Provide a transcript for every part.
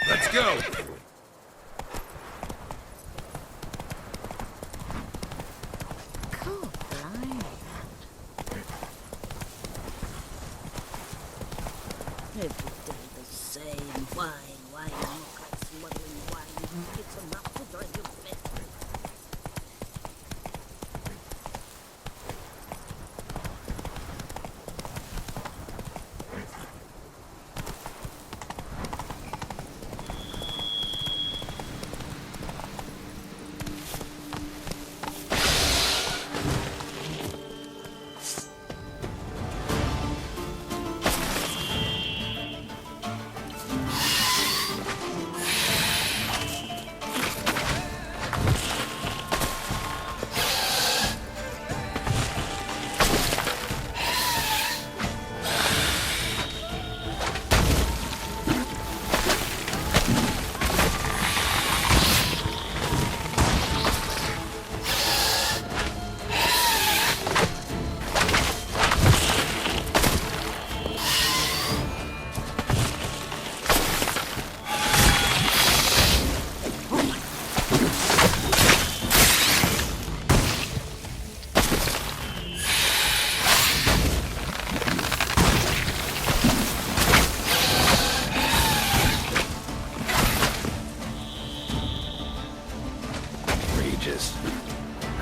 Let's go! Every day the same. Wine, look like smuggling wine. It's enough to drive you mad.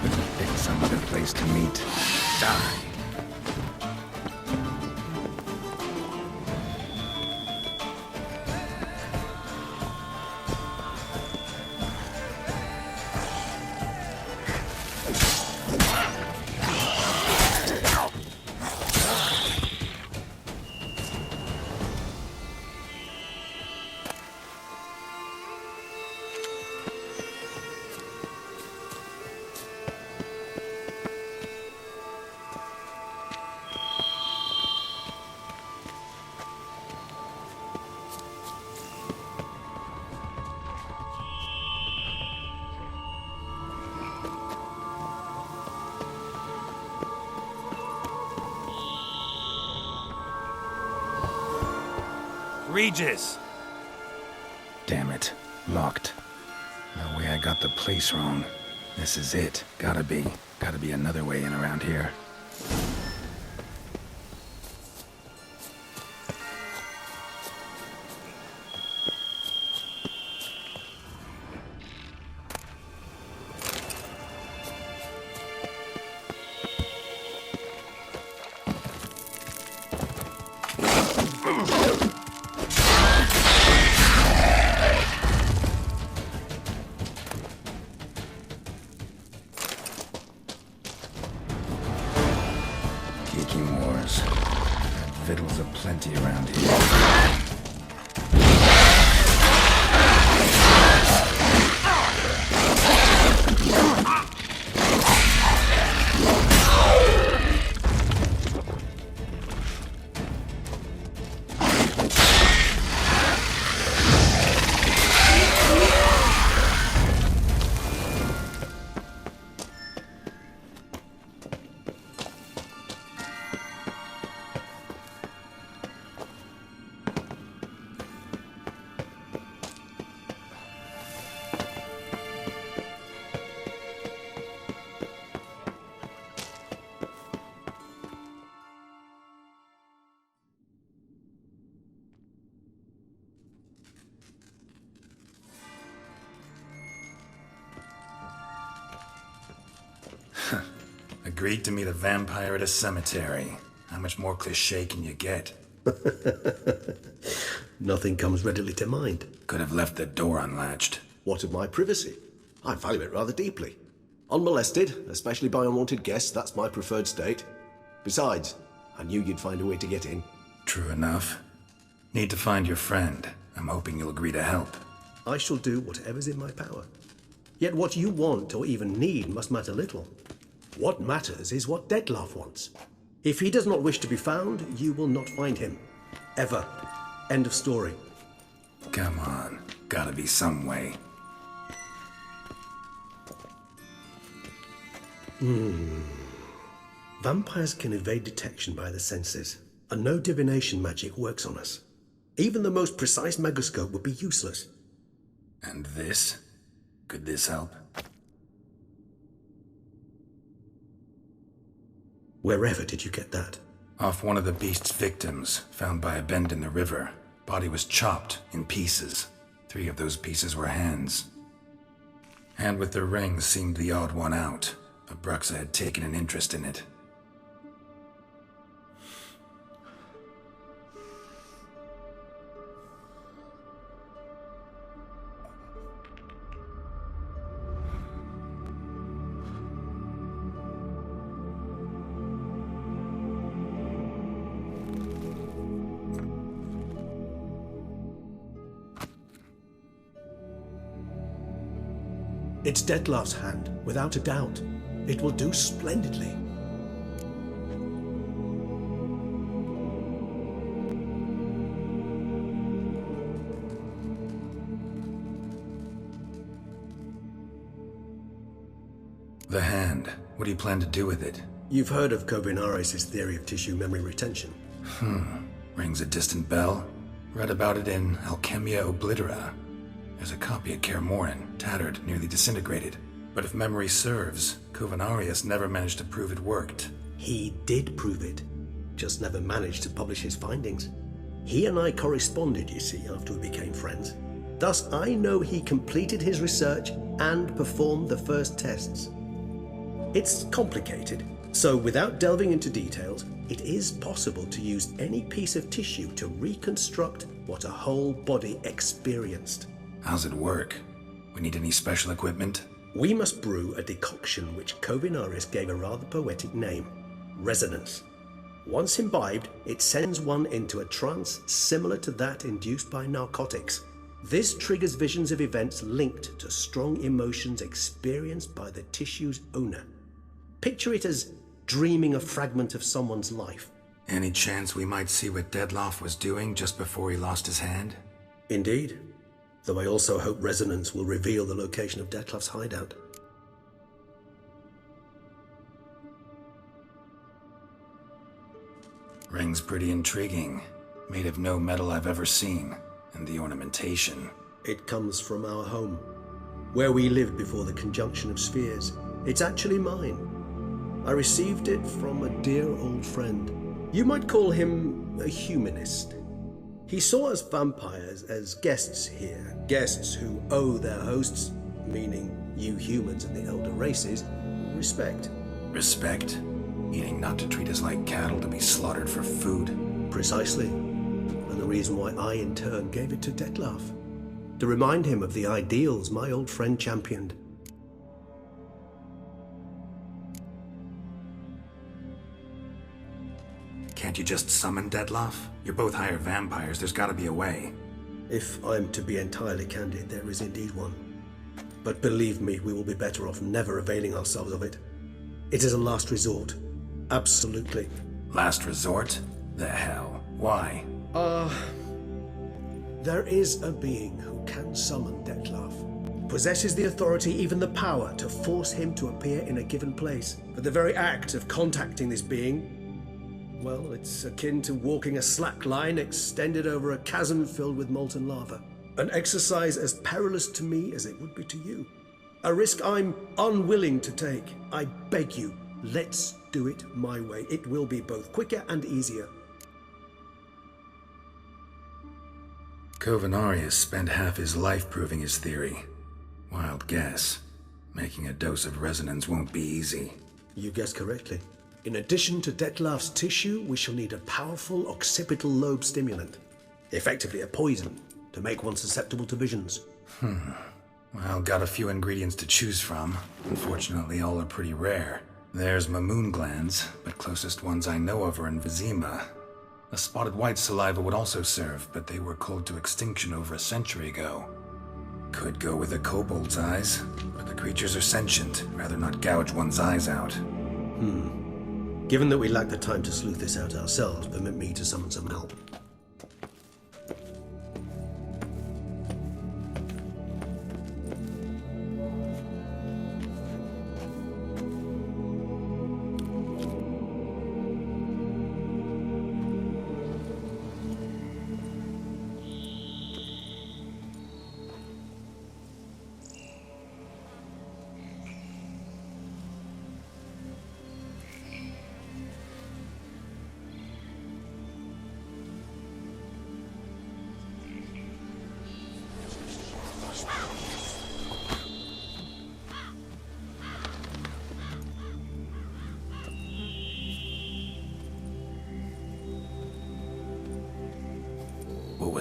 Couldn't pick some other place to meet. Die. Regis! Damn it. Locked. No way I got the place wrong. This is it. Gotta be another way in around here. Geeking wars. Victuals aplenty around here. Agreed to meet a vampire at a cemetery. How much more cliché can you get? Nothing comes readily to mind. Could have left the door unlatched. What of my privacy? I value it rather deeply. Unmolested, especially by unwanted guests, that's my preferred state. Besides, I knew you'd find a way to get in. True enough. Need to find your friend. I'm hoping you'll agree to help. I shall do whatever's in my power. Yet what you want or even need must matter little. What matters is what Dettlaff wants. If he does not wish to be found, you will not find him. Ever. End of story. Come on. Gotta be some way. Vampires can evade detection by the senses, and no divination magic works on us. Even the most precise megascope would be useless. And this? Could this help? Wherever did you get that? Off one of the beast's victims, found by a bend in the river. Body was chopped in pieces. 3 of those pieces were hands. Hand with the ring seemed the odd one out. Abruxa had taken an interest in it. It's Dettlaff's hand, without a doubt. It will do splendidly. The hand. What do you plan to do with it? You've heard of Kovinaris' theory of tissue memory retention. Rings a distant bell. Read about it in Alchemia Oblitera. There's a copy at Kaer Morhen, tattered, nearly disintegrated. But if memory serves, Kovinaris never managed to prove it worked. He did prove it, just never managed to publish his findings. He and I corresponded, you see, after we became friends. Thus, I know he completed his research and performed the first tests. It's complicated, so without delving into details, it is possible to use any piece of tissue to reconstruct what a whole body experienced. How's it work? We need any special equipment? We must brew a decoction which Kovinaris gave a rather poetic name, resonance. Once imbibed, it sends one into a trance similar to that induced by narcotics. This triggers visions of events linked to strong emotions experienced by the tissue's owner. Picture it as dreaming a fragment of someone's life. Any chance we might see what Dettlaff was doing just before he lost his hand? Indeed. Though I also hope resonance will reveal the location of Dettlaff's hideout. Ring's pretty intriguing. Made of no metal I've ever seen. And the ornamentation. It comes from our home, where we lived before the conjunction of spheres. It's actually mine. I received it from a dear old friend. You might call him a humanist. He saw us vampires as guests here, guests who owe their hosts, meaning you humans and the elder races, respect. Respect? Meaning not to treat us like cattle to be slaughtered for food? Precisely. And the reason why I, in turn, gave it to Dettlaff. To remind him of the ideals my old friend championed. Can't you just summon Dettlaff? You're both higher vampires, there's gotta be a way. If I'm to be entirely candid, there is indeed one. But believe me, we will be better off never availing ourselves of it. It is a last resort. Absolutely. Last resort? The hell? Why? There is a being who can summon Dettlaff. Possesses the authority, even the power, to force him to appear in a given place. But the very act of contacting this being, well, it's akin to walking a slack line extended over a chasm filled with molten lava. An exercise as perilous to me as it would be to you. A risk I'm unwilling to take. I beg you, let's do it my way. It will be both quicker and easier. Kovinaris spent half his life proving his theory. Wild guess. Making a dose of resonance won't be easy. You guessed correctly. In addition to Dettlaff's tissue, we shall need a powerful occipital lobe stimulant. Effectively a poison, to make one susceptible to visions. Well, got a few ingredients to choose from. Unfortunately, all are pretty rare. There's mamoon glands, but closest ones I know of are in Vizima. A spotted white saliva would also serve, but they were cold to extinction over a century ago. Could go with a kobold's eyes, but the creatures are sentient. Rather not gouge one's eyes out. Given that we lack the time to sleuth this out ourselves, permit me to summon some help.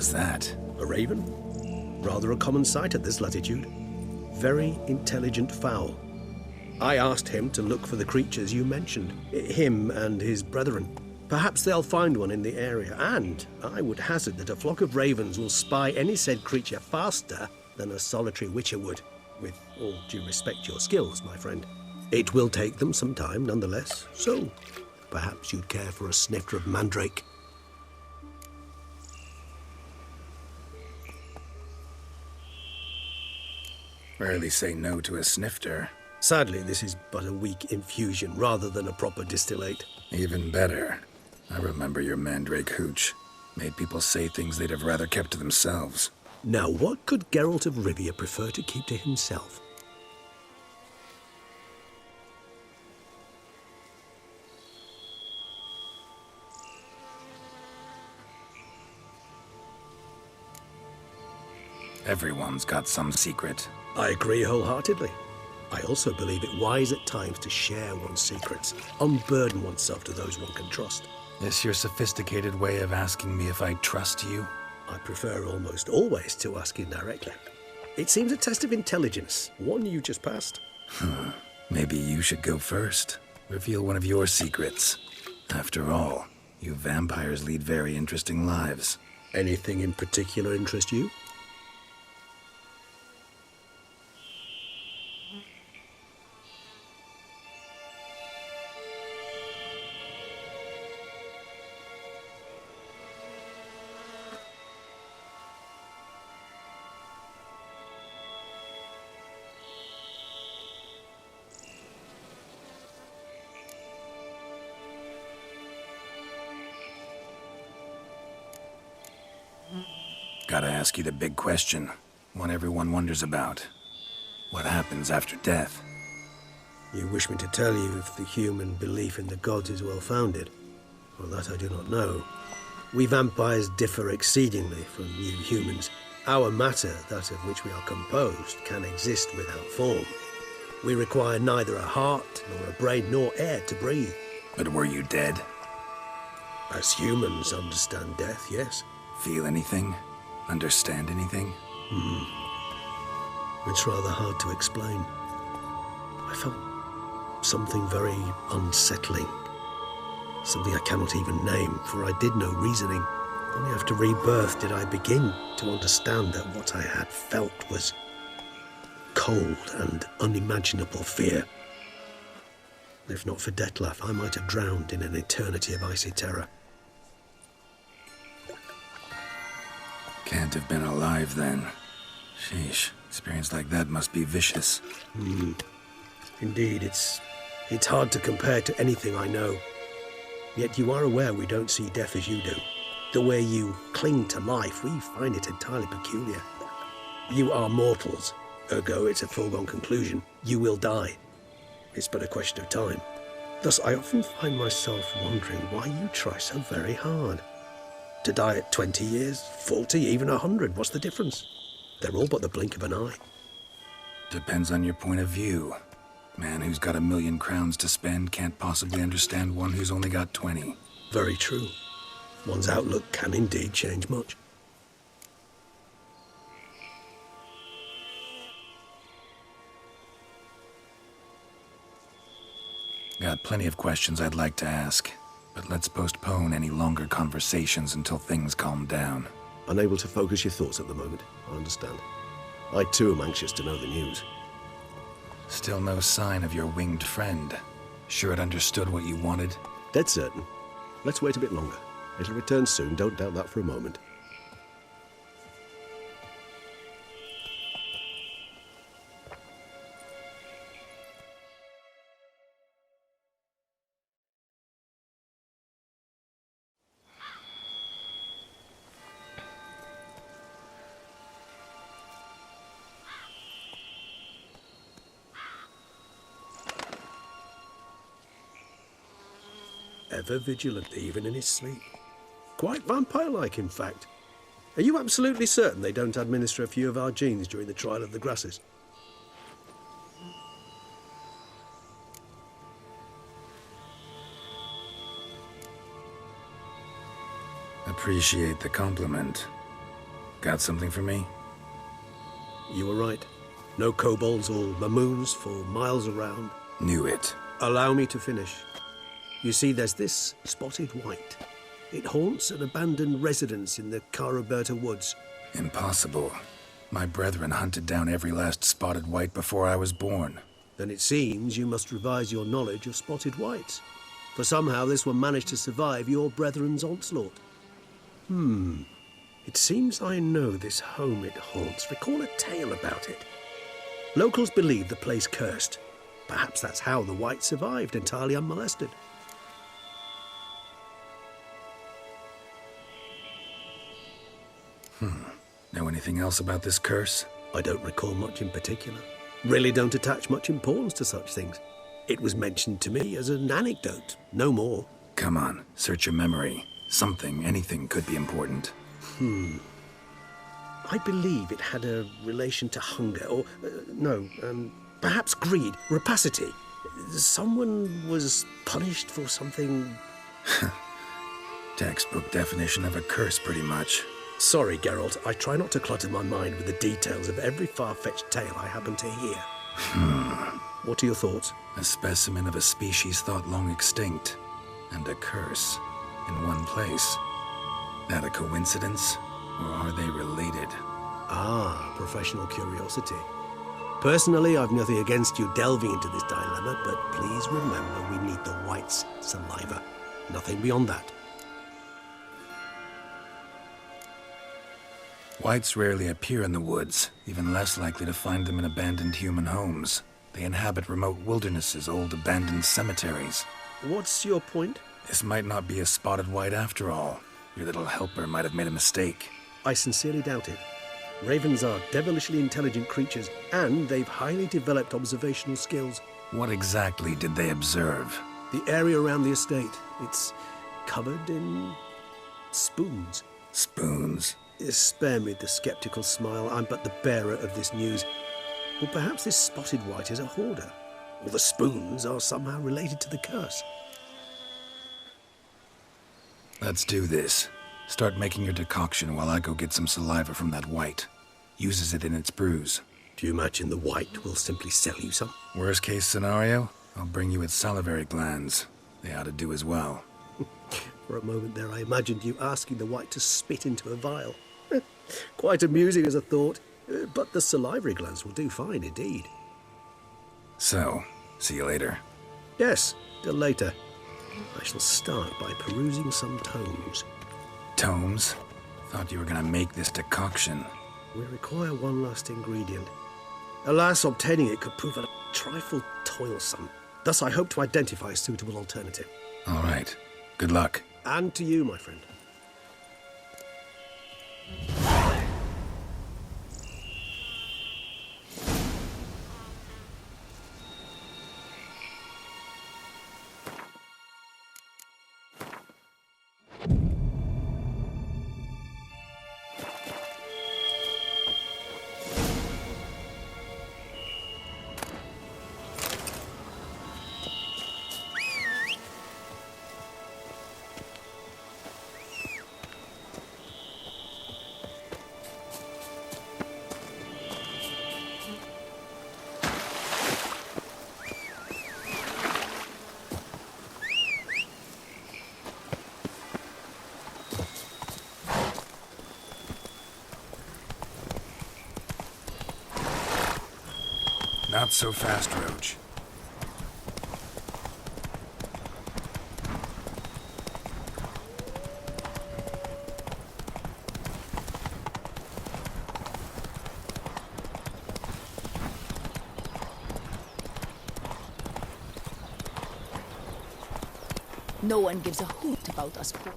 was that? A raven? Rather a common sight at this latitude. Very intelligent fowl. I asked him to look for the creatures you mentioned, him and his brethren. Perhaps they'll find one in the area, and I would hazard that a flock of ravens will spy any said creature faster than a solitary witcher would. With all due respect to your skills, my friend. It will take them some time, nonetheless, so perhaps you'd care for a snifter of mandrake. Rarely say no to a snifter. Sadly, this is but a weak infusion rather than a proper distillate. Even better. I remember your mandrake hooch. Made people say things they'd have rather kept to themselves. Now, what could Geralt of Rivia prefer to keep to himself? Everyone's got some secret. I agree wholeheartedly. I also believe it wise at times to share one's secrets, unburden oneself to those one can trust. This your sophisticated way of asking me if I trust you? I prefer almost always to ask indirectly. It seems a test of intelligence, one you just passed. Maybe you should go first. Reveal one of your secrets. After all, you vampires lead very interesting lives. Anything in particular interest you? Gotta ask you the big question, one everyone wonders about. What happens after death? You wish me to tell you if the human belief in the gods is well-founded? Well, that I do not know. We vampires differ exceedingly from you humans. Our matter, that of which we are composed, can exist without form. We require neither a heart, nor a brain, nor air to breathe. But were you dead? As humans understand death, yes. Feel anything? Understand anything? It's rather hard to explain. I felt something very unsettling. Something I cannot even name, for I did no reasoning. Only after rebirth did I begin to understand that what I had felt was cold and unimaginable fear. If not for Detlef, I might have drowned in an eternity of icy terror. Can't have been alive then. Sheesh, experience like that must be vicious. Indeed, it's hard to compare to anything I know. Yet you are aware we don't see death as you do. The way you cling to life, we find it entirely peculiar. You are mortals, ergo it's a foregone conclusion. You will die. It's but a question of time. Thus, I often find myself wondering why you try so very hard. To die at 20 years, 40, even 100, what's the difference? They're all but the blink of an eye. Depends on your point of view. Man who's got 1,000,000 crowns to spend can't possibly understand one who's only got 20. Very true. One's outlook can indeed change much. Got plenty of questions I'd like to ask, but let's postpone any longer conversations until things calm down. Unable to focus your thoughts at the moment, I understand. I too am anxious to know the news. Still no sign of your winged friend. Sure it understood what you wanted? Dead certain. Let's wait a bit longer. It'll return soon, don't doubt that for a moment. Ever vigilant, even in his sleep. Quite vampire-like, in fact. Are you absolutely certain they don't administer a few of our genes during the trial of the grasses? Appreciate the compliment. Got something for me? You were right. No kobolds or mamoons for miles around. Knew it. Allow me to finish. You see, there's this spotted white. It haunts an abandoned residence in the Caraberta woods. Impossible. My brethren hunted down every last spotted white before I was born. Then it seems you must revise your knowledge of spotted whites. For somehow this one managed to survive your brethren's onslaught. It seems I know this home it haunts. Recall a tale about it. Locals believe the place cursed. Perhaps that's how the white survived entirely unmolested. Know anything else about this curse? I don't recall much in particular. Really don't attach much importance to such things. It was mentioned to me as an anecdote, no more. Come on, search your memory. Something, anything could be important. I believe it had a relation to hunger, or, perhaps greed, rapacity. Someone was punished for something... Textbook definition of a curse, pretty much. Sorry, Geralt, I try not to clutter my mind with the details of every far-fetched tale I happen to hear. What are your thoughts? A specimen of a species thought long extinct, and a curse, in one place. That a coincidence, or are they related? Ah, professional curiosity. Personally, I've nothing against you delving into this dilemma, but please remember we need the white's saliva. Nothing beyond that. Whites rarely appear in the woods, even less likely to find them in abandoned human homes. They inhabit remote wildernesses, old abandoned cemeteries. What's your point? This might not be a spotted white after all. Your little helper might have made a mistake. I sincerely doubt it. Ravens are devilishly intelligent creatures, and they've highly developed observational skills. What exactly did they observe? The area around the estate, it's covered in spoons. Spoons? Spare me the skeptical smile. I'm but the bearer of this news. Or perhaps this spotted white is a hoarder. Or the spoons are somehow related to the curse. Let's do this. Start making your decoction while I go get some saliva from that white. Uses it in its brews. Do you imagine the white will simply sell you some? Worst case scenario, I'll bring you its salivary glands. They ought to do as well. For a moment there I imagined you asking the white to spit into a vial. Quite amusing as a thought, but the salivary glands will do fine indeed. So, see you later. Yes, till later. I shall start by perusing some tomes. Tomes? Thought you were gonna make this decoction. We require one last ingredient. Alas, obtaining it could prove a trifle toilsome. Thus I hope to identify a suitable alternative. All right. Good luck. And to you, my friend. Not so fast, Roach. No one gives a hoot about us poor.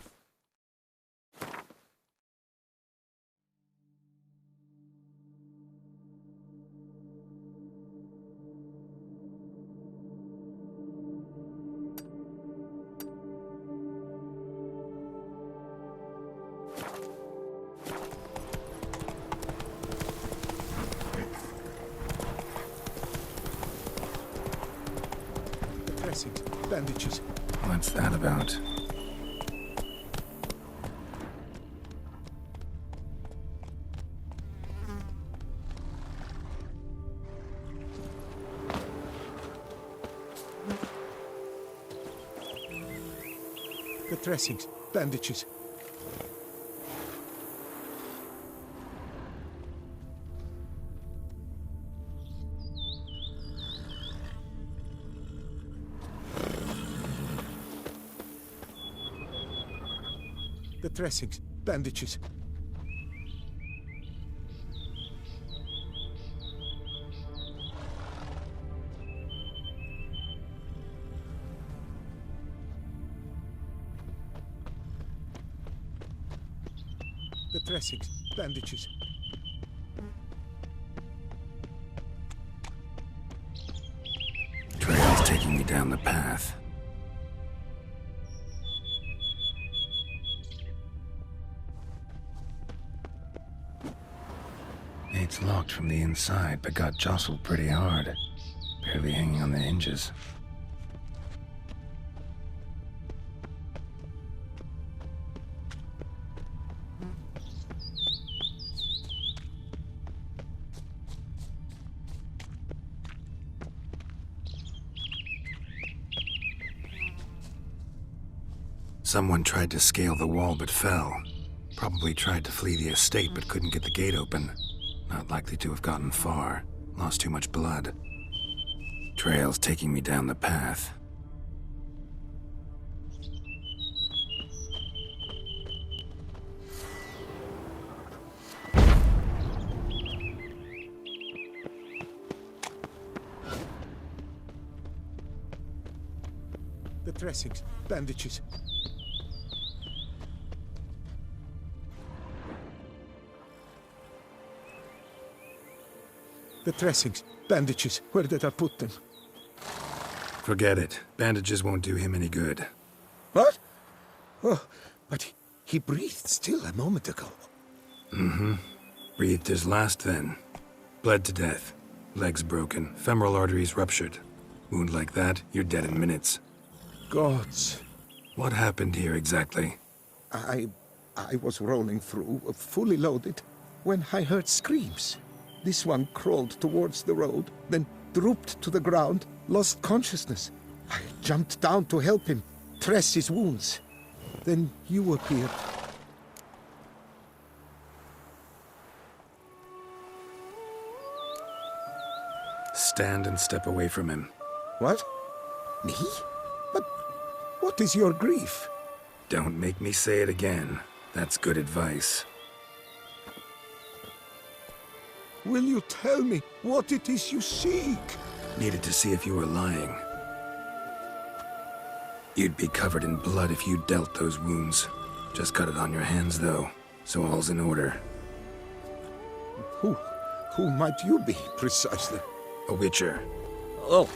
Dressings, bandages. What's that about? Dressings, bandages. The dressings, bandages. The dressings, bandages. Trail's taking me down the path. It's locked from the inside, but got jostled pretty hard. Barely hanging on the hinges. Someone tried to scale the wall but fell. Probably tried to flee the estate but couldn't get the gate open. Not likely to have gotten far. Lost too much blood. Trail's taking me down the path. The dressings, bandages. The dressings, bandages. Where did I put them? Forget it. Bandages won't do him any good. What? Oh, but he breathed still a moment ago. Breathed his last then. Bled to death. Legs broken. Femoral arteries ruptured. Wound like that, you're dead in minutes. Gods. What happened here exactly? I was rolling through, fully loaded, when I heard screams. This one crawled towards the road, then drooped to the ground, lost consciousness. I jumped down to help him, dress his wounds. Then you appeared. Stand and step away from him. What? Me? But what is your grief? Don't make me say it again. That's good advice. Will you tell me what it is you seek? Needed to see if you were lying. You'd be covered in blood if you dealt those wounds. Just cut it on your hands, though, so all's in order. Who might you be, precisely? A witcher. Oh.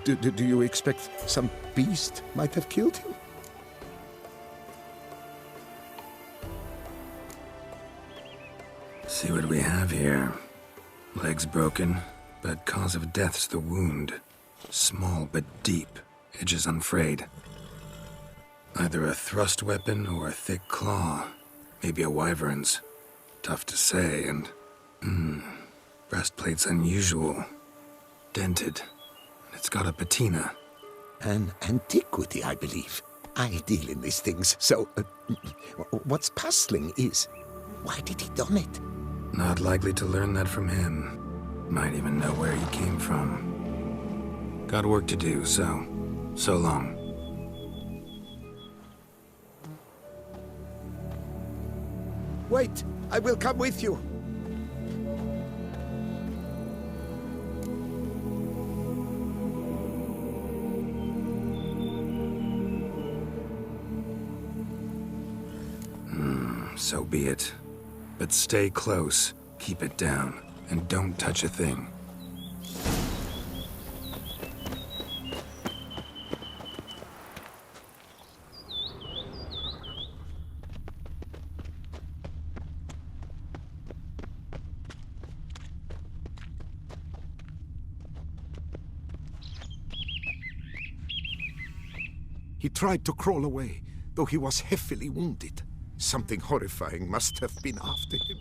Do you expect some beast might have killed him? See what we have here. Legs broken, but cause of death's the wound. Small but deep, edges unfrayed. Either a thrust weapon or a thick claw. Maybe a wyvern's. Tough to say, and... breastplate's unusual. Dented. It's got a patina. An antiquity, I believe. I deal in these things, so... what's puzzling is... why did he don it? Not likely to learn that from him. Might even know where he came from. Got work to do, so long. Wait, I will come with you. So be it. But stay close, keep it down, and don't touch a thing. He tried to crawl away, though he was heavily wounded. Something horrifying must have been after him.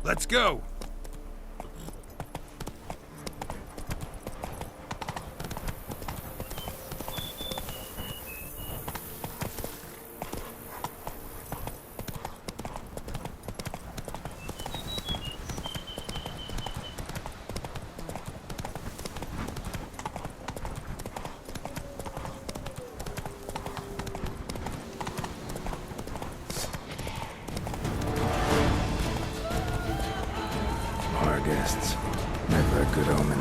Let's go! Guests. Never a good omen.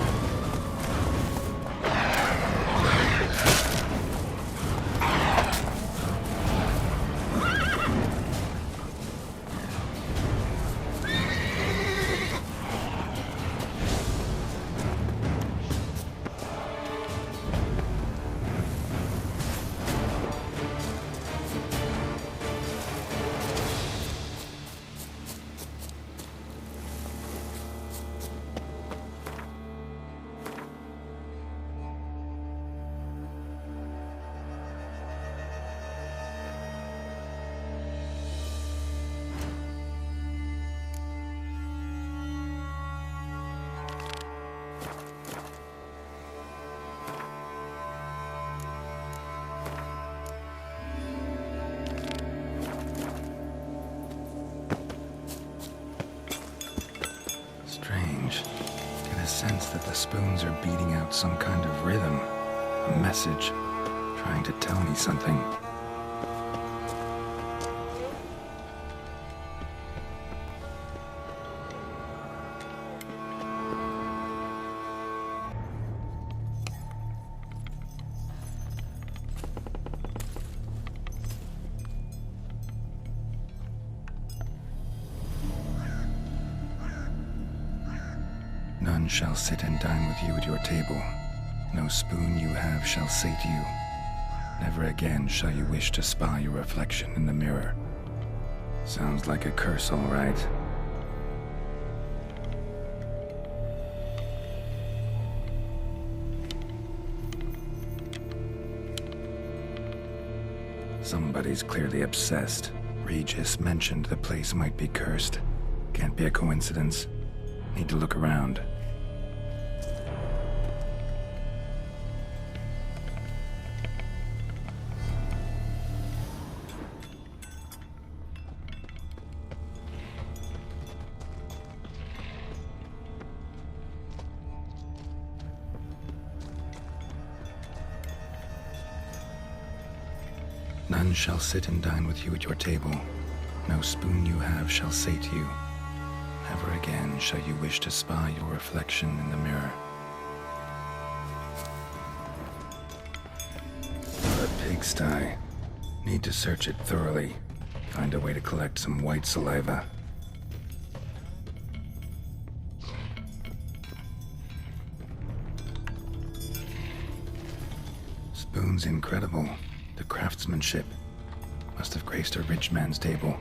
Strange. Get a sense that the spoons are beating out some kind of rhythm, a message, trying to tell me something. None shall sit and dine with you at your table. No spoon you have shall sate you. Never again shall you wish to spy your reflection in the mirror. Sounds like a curse, all right. Somebody's clearly obsessed. Regis mentioned the place might be cursed. Can't be a coincidence. Need to look around. None shall sit and dine with you at your table. No spoon you have shall sate you. Never again shall you wish to spy your reflection in the mirror. A pigsty. Need to search it thoroughly. Find a way to collect some white saliva. Spoon's incredible. The craftsmanship must have graced a rich man's table.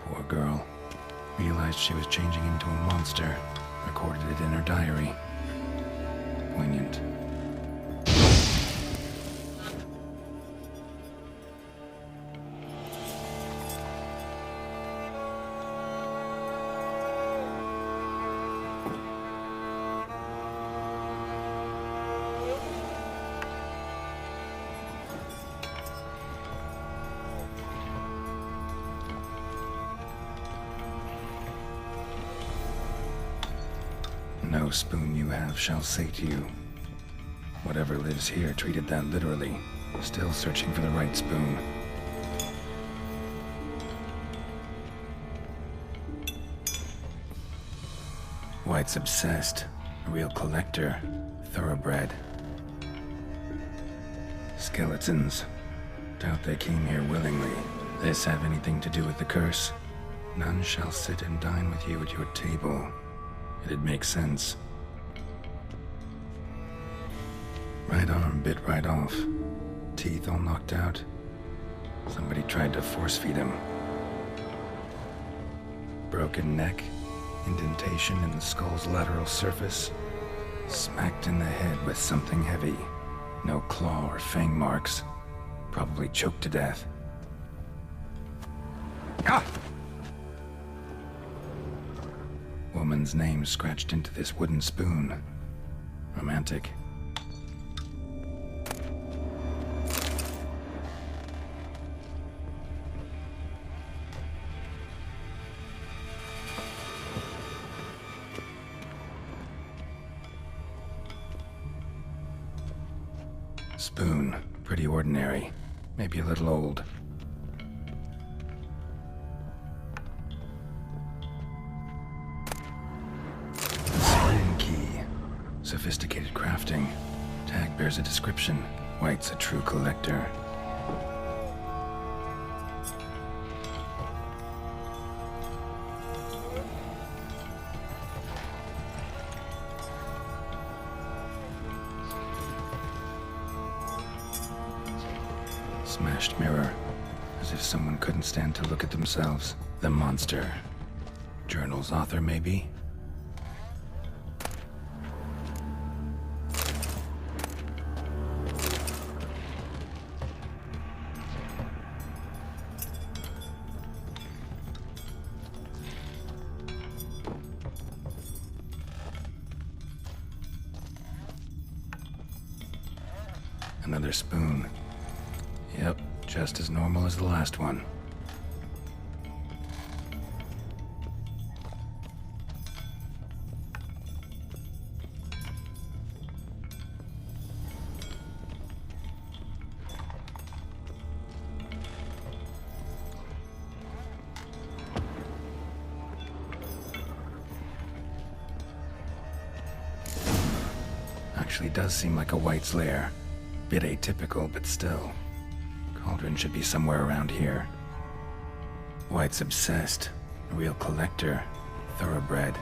Poor girl. Realized she was changing into a monster. Recorded it in her diary. Poignant. No spoon you have shall sate you. Whatever lives here treated that literally. Still searching for the right spoon. White's obsessed. A real collector. Thoroughbred. Skeletons. Doubt they came here willingly. This have anything to do with the curse? None shall sit and dine with you at your table. It'd make sense. Right arm bit right off. Teeth all knocked out. Somebody tried to force feed him. Broken neck, indentation in the skull's lateral surface, smacked in the head with something heavy. No claw or fang marks. Probably choked to death. Ah! Woman's name scratched into this wooden spoon. Romantic. Spoon. Pretty ordinary. Maybe a little old. Spoon key. Sophisticated crafting. Tag bears a description. White's a true collector. Smashed mirror, as if someone couldn't stand to look at themselves. The monster. Journal's author, maybe? Another spoon. Yep, just as normal as the last one. Actually does seem like a White's lair. Bit atypical, but still. Cauldron should be somewhere around here. White's obsessed. A real collector. Thoroughbred.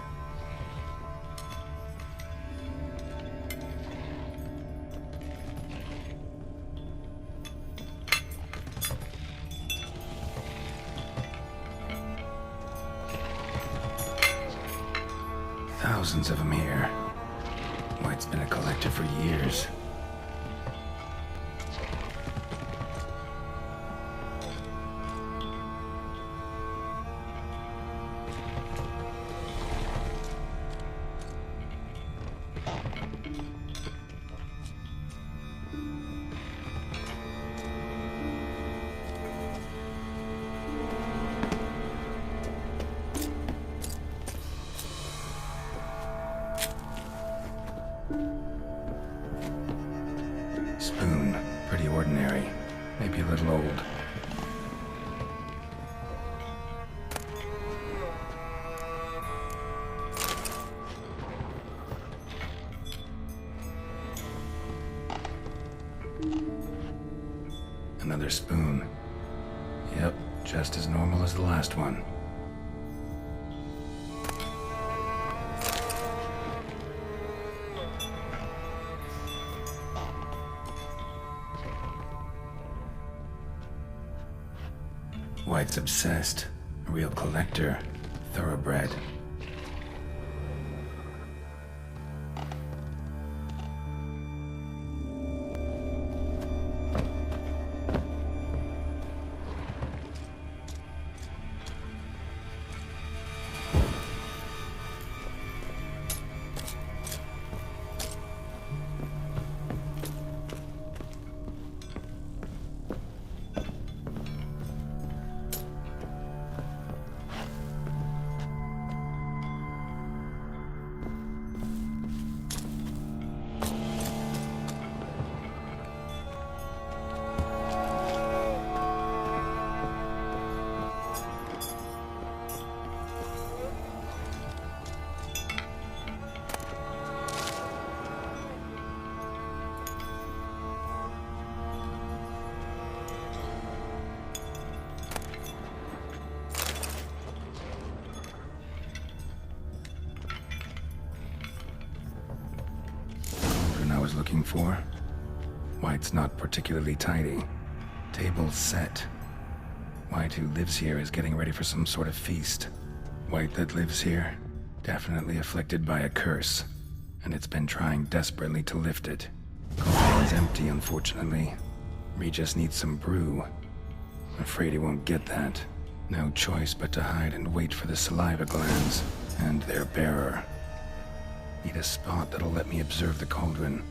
Thousands of them here. White's been a collector for years. Spoon. Pretty ordinary. Maybe a little old. Another spoon. Yep, just as normal as the last one. White's obsessed. A real collector. Thoroughbred. Looking for. White's not particularly tidy. Table's set. White, who lives here, is getting ready for some sort of feast. white that lives here, definitely afflicted by a curse, and it's been trying desperately to lift it. Cauldron's empty, unfortunately. Regis needs some brew. Afraid he won't get that. No choice but to hide and wait for the saliva glands and their bearer. Need a spot that'll let me observe the cauldron.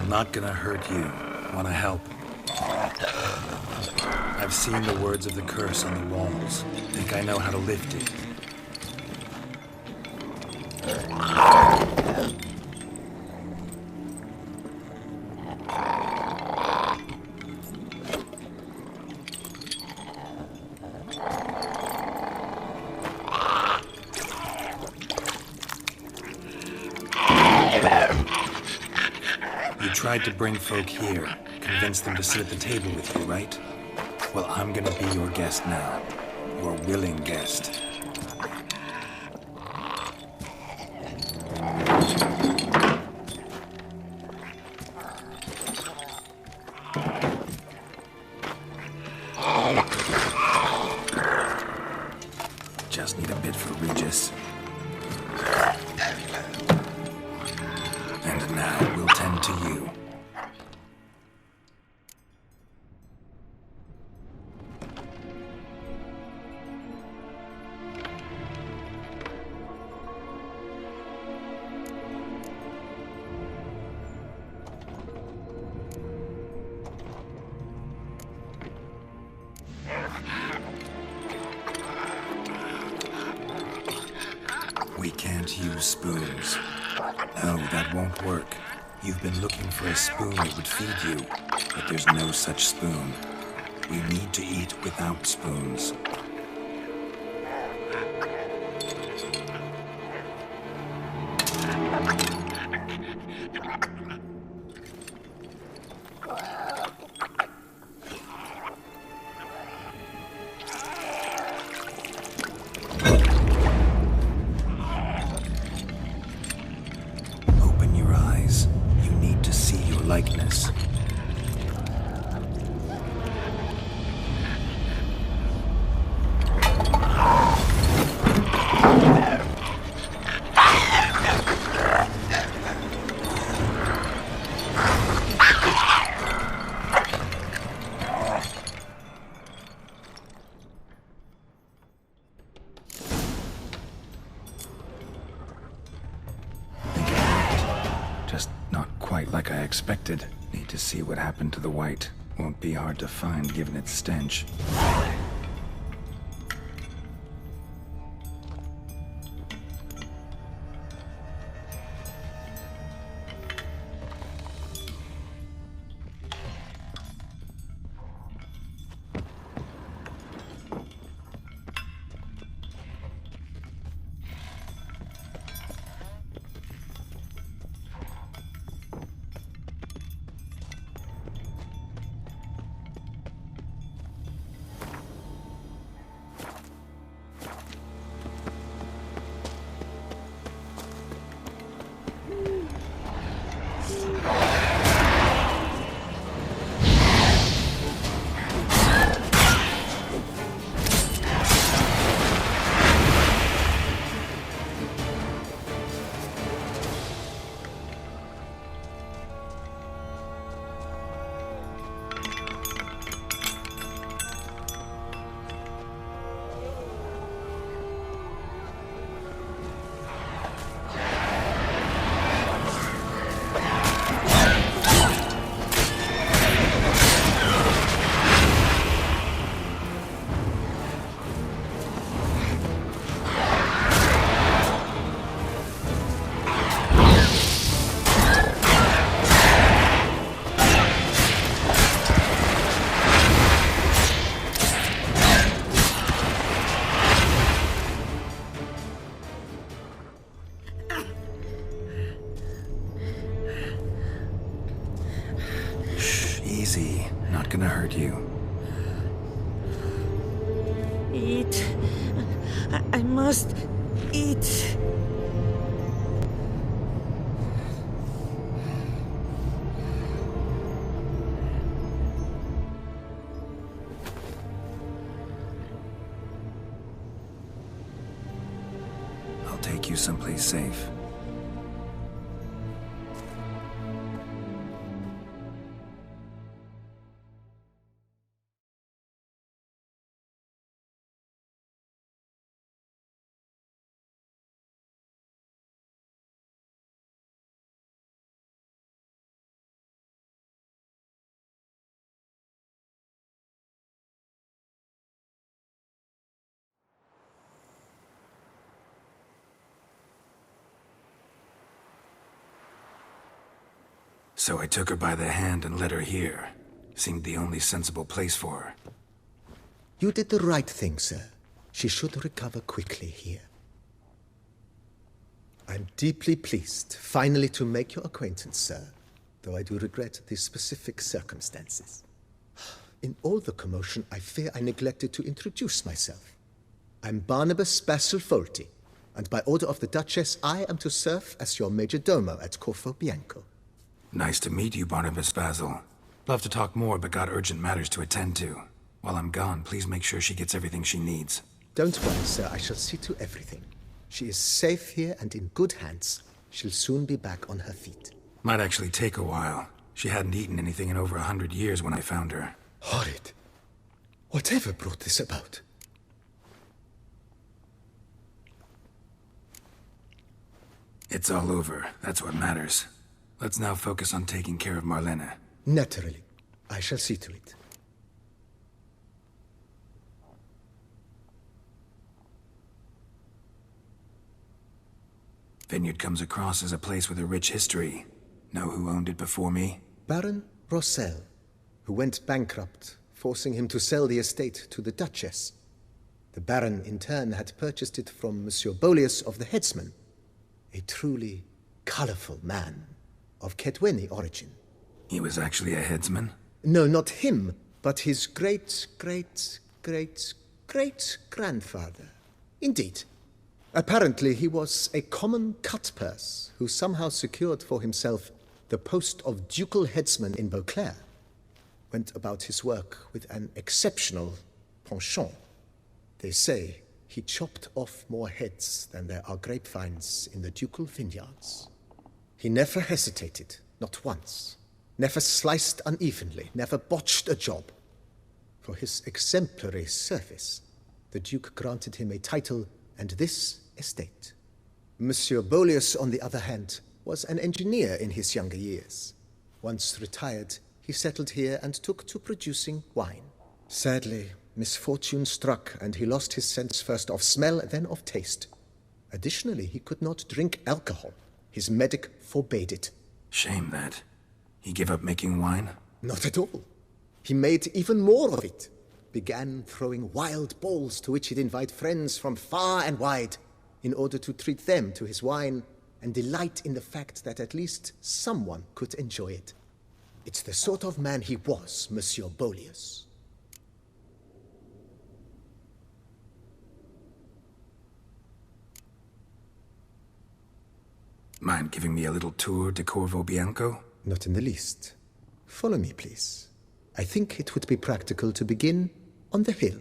Not gonna hurt you. Wanna help? I've seen the words of the curse on the walls. Think I know how to lift it. Tried to bring folk here, convince them to sit at the table with you, right? Well, I'm gonna be your guest now. Your willing guest. Just need a bit for Regis. And now we'll tend to you. We can't use spoons. No, that won't work. You've been looking for a spoon that would feed you, but there's no such spoon. We need to eat without spoons. Likeness. Just not quite like I expected. Need to see what happened to the white. Won't be hard to find given its stench. Easy. Not gonna hurt you. Eat. I must eat. I'll take you someplace safe. So I took her by the hand and led her here. Seemed the only sensible place for her. You did the right thing, sir. She should recover quickly here. I'm deeply pleased, finally, to make your acquaintance, sir, though I do regret the specific circumstances. In all the commotion, I fear I neglected to introduce myself. I'm Barnabas Basil Folty, and by order of the Duchess, I am to serve as your major domo at Corfo Bianco. Nice to meet you, Barnabas Basil. Love to talk more, but got urgent matters to attend to. While I'm gone, please make sure she gets everything she needs. Don't worry, sir. I shall see to everything. She is safe here and in good hands. She'll soon be back on her feet. Might actually take a while. She hadn't eaten anything in over 100 years when I found her. Horrid. Whatever brought this about? It's all over. That's what matters. Let's now focus on taking care of Marlene. Naturally. I shall see to it. Vineyard comes across as a place with a rich history. Know who owned it before me? Baron Rossel, who went bankrupt, forcing him to sell the estate to the Duchess. The Baron, in turn, had purchased it from Monsieur Bolius of the Headsman, a truly colorful man of Ketweni origin. He was actually a headsman? No, not him, but his great-great-great-great-grandfather. Indeed. Apparently, he was a common cut-purse who somehow secured for himself the post of ducal headsman in Beauclair. Went about his work with an exceptional penchant. They say he chopped off more heads than there are grapevines in the ducal vineyards. He never hesitated, not once. Never sliced unevenly, never botched a job. For his exemplary service, the Duke granted him a title and this estate. Monsieur Bolius, on the other hand, was an engineer in his younger years. Once retired, he settled here and took to producing wine. Sadly, misfortune struck and he lost his sense first of smell, then of taste. Additionally, he could not drink alcohol. His medic forbade it. Shame that. He gave up making wine? Not at all. He made even more of it. Began throwing wild balls to which he'd invite friends from far and wide in order to treat them to his wine and delight in the fact that at least someone could enjoy it. It's the sort of man he was, Monsieur Bolius. Mind giving me a little tour de Corvo Bianco? Not in the least. Follow me, please. I think it would be practical to begin on the hill.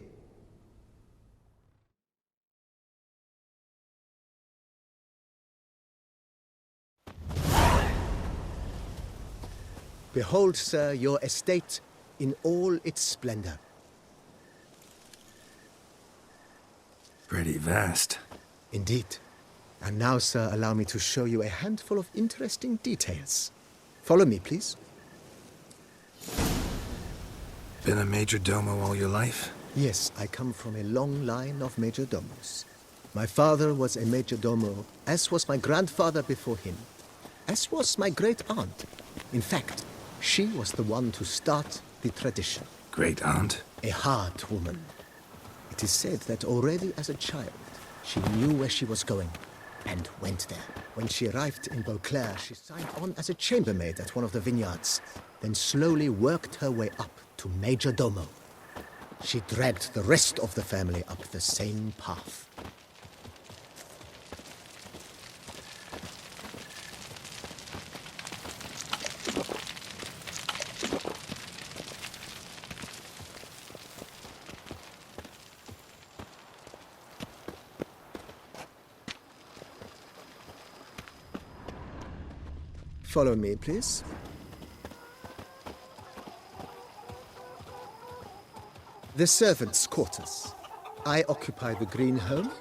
Behold, sir, your estate in all its splendor. Pretty vast. Indeed. And now, sir, allow me to show you a handful of interesting details. Follow me, please. Been a major domo all your life? Yes, I come from a long line of major domos. My father was a major domo, as was my grandfather before him, as was my great-aunt. In fact, she was the one to start the tradition. Great-aunt? A hard woman. It is said that already as a child, she knew where she was going and went there. When she arrived in Beauclair, she signed on as a chambermaid at one of the vineyards. then slowly worked her way up to Major Domo. She dragged the rest of the family up the same path. Follow me, please. The servants' quarters. I occupy the green home.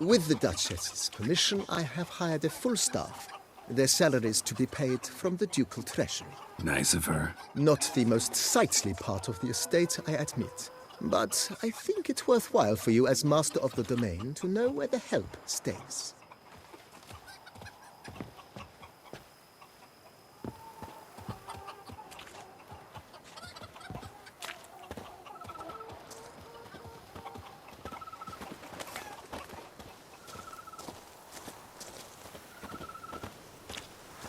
With the Duchess's permission, I have hired a full staff. Their salaries to be paid from the ducal treasury. Nice of her. Not the most sightly part of the estate, I admit. But I think it worthwhile for you as master of the domain to know where the help stays.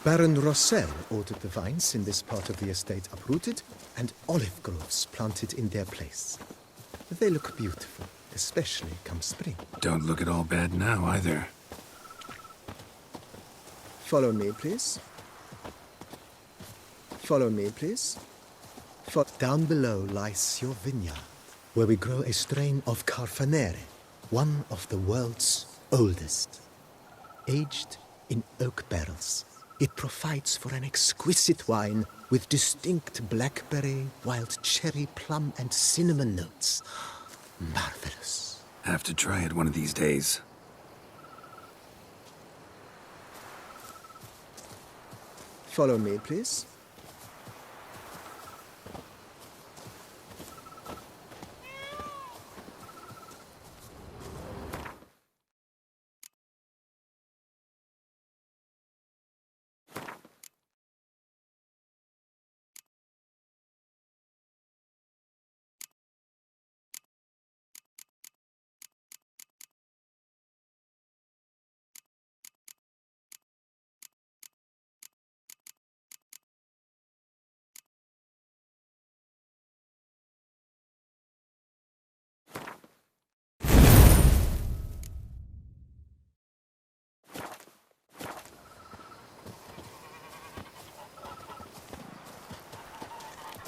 Baron Rossel ordered the vines in this part of the estate uprooted and olive groves planted in their place. They look beautiful, especially come spring. Don't look at all bad now, either. Follow me, please. Follow me, please. Down below lies your vineyard, where we grow a strain of Carfanere, one of the world's oldest. Aged in oak barrels, it provides for an exquisite wine with distinct blackberry, wild cherry, plum, and cinnamon notes. Marvelous. Have to try it one of these days. Follow me, please.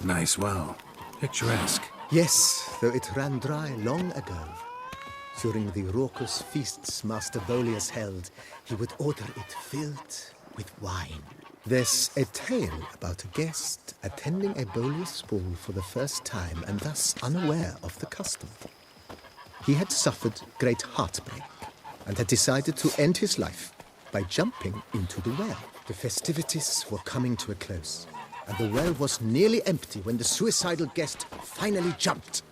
Nice well. Picturesque. Yes, though it ran dry long ago. During the raucous feasts Master Bolius held, he would order it filled with wine. There's a tale about a guest attending a Bolius ball for the first time and thus unaware of the custom. He had suffered great heartbreak and had decided to end his life by jumping into the well. The festivities were coming to a close, and the well was nearly empty when the suicidal guest finally jumped.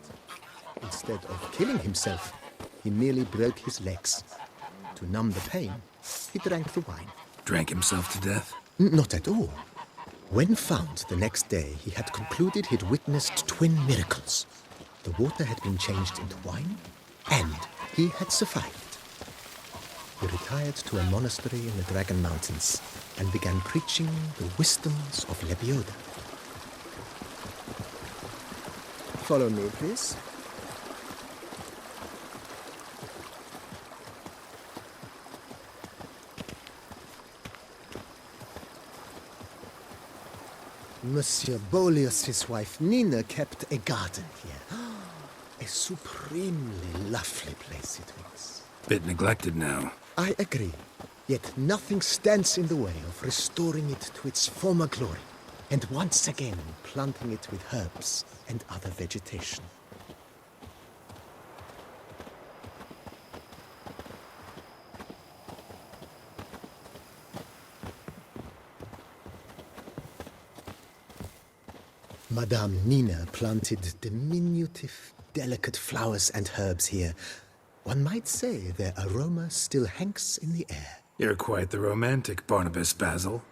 Instead of killing himself, he merely broke his legs. To numb the pain, he drank the wine. Drank himself to death? Not at all. When found the next day, he had concluded he'd witnessed twin miracles. The water had been changed into wine, and he had survived. He retired to a monastery in the Dragon Mountains and began preaching the wisdoms of Lebioda. Follow me, please. Monsieur Bolius's wife Nina kept a garden here. A supremely lovely place it was. Bit neglected now. I agree. Yet nothing stands in the way of restoring it to its former glory, and once again planting it with herbs and other vegetation. Madame Nina planted diminutive, delicate flowers and herbs here. One might say their aroma still hangs in the air. You're quite the romantic, Barnabas Basil.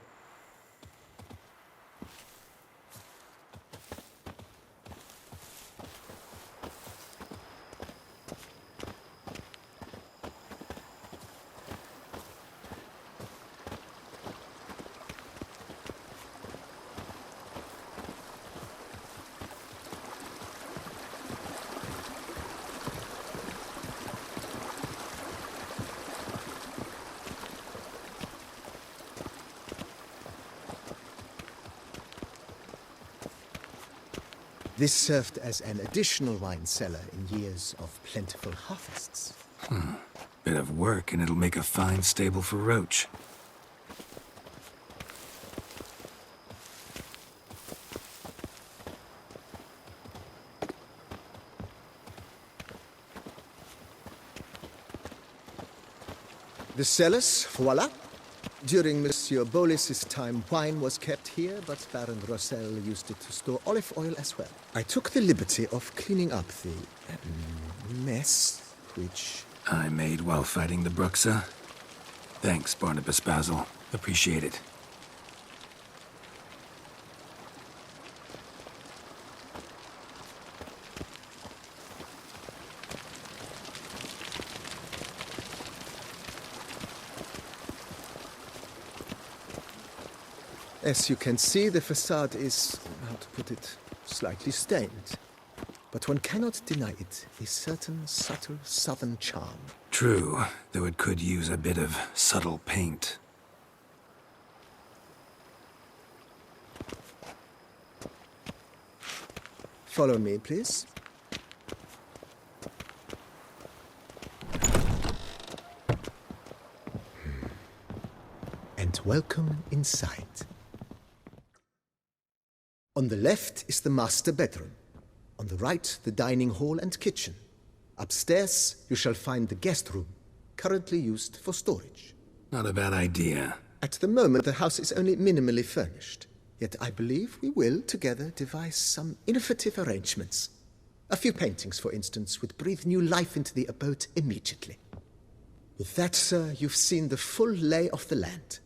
This served as an additional wine cellar in years of plentiful harvests. Bit of work and it'll make a fine stable for Roach. The cellars, voila. During Monsieur Bolis's time, wine was kept here, but Baron Rossel used it to store olive oil as well. I took the liberty of cleaning up the mess, which... I made while fighting the Bruxa. Thanks, Barnabas Basil. Appreciate it. As you can see, the facade is, how to put it, slightly stained. But one cannot deny it a certain subtle southern charm. True, though it could use a bit of subtle paint. Follow me, please. And welcome inside. On the left is the master bedroom. On the right, the dining hall and kitchen. Upstairs, you shall find the guest room, currently used for storage. Not a bad idea. At the moment, the house is only minimally furnished. Yet I believe we will, together, devise some innovative arrangements. A few paintings, for instance, would breathe new life into the abode immediately. With that, sir, you've seen the full lay of the land.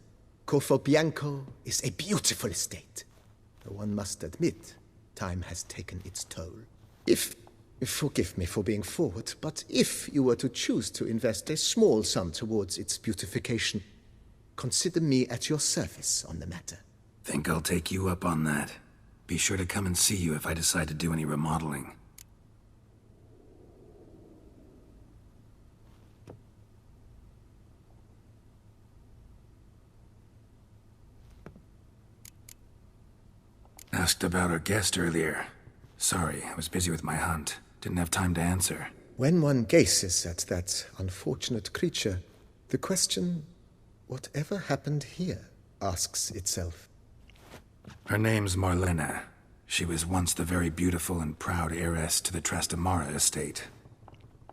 Corfo Bianco is a beautiful estate. Though one must admit, time has taken its toll. Forgive me for being forward, but if you were to choose to invest a small sum towards its beautification, consider me at your service on the matter. Think I'll take you up on that. Be sure to come and see you if I decide to do any remodeling. Asked about our guest earlier. Sorry, I was busy with my hunt. Didn't have time to answer. When one gazes at that unfortunate creature, the question, whatever happened here, asks itself. Her name's Marlena. She was once the very beautiful and proud heiress to the Trastamara estate.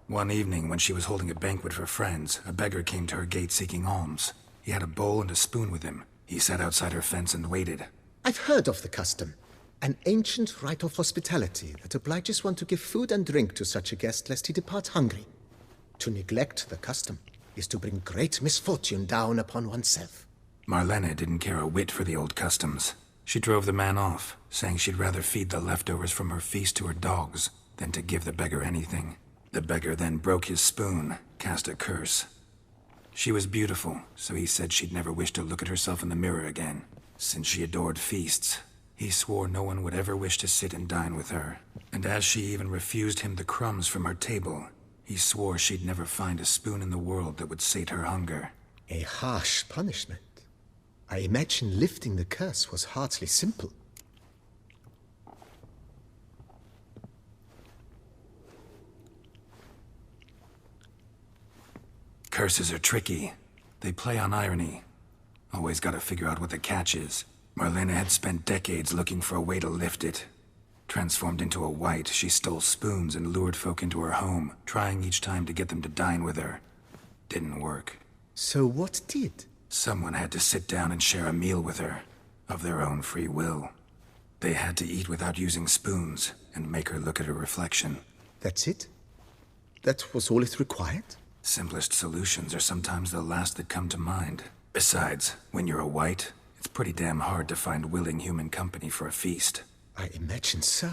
One evening, when she was holding a banquet for friends, a beggar came to her gate seeking alms. He had a bowl and a spoon with him. He sat outside her fence and waited. I've heard of the custom. An ancient rite of hospitality that obliges one to give food and drink to such a guest lest he depart hungry. To neglect the custom is to bring great misfortune down upon oneself. Marlena didn't care a whit for the old customs. She drove the man off, saying she'd rather feed the leftovers from her feast to her dogs than to give the beggar anything. The beggar then broke his spoon, cast a curse. She was beautiful, so he said she'd never wish to look at herself in the mirror again. Since she adored feasts, he swore no one would ever wish to sit and dine with her. And as she even refused him the crumbs from her table, he swore she'd never find a spoon in the world that would sate her hunger. A harsh punishment. I imagine lifting the curse was hardly simple. Curses are tricky. They play on irony. Always gotta figure out what the catch is. Marlena had spent decades looking for a way to lift it. Transformed into a wight, she stole spoons and lured folk into her home, trying each time to get them to dine with her. Didn't work. So what did? Someone had to sit down and share a meal with her, of their own free will. They had to eat without using spoons, and make her look at her reflection. That's it? That was all it required? Simplest solutions are sometimes the last that come to mind. Besides, when you're a wight, it's pretty damn hard to find willing human company for a feast. I imagine so.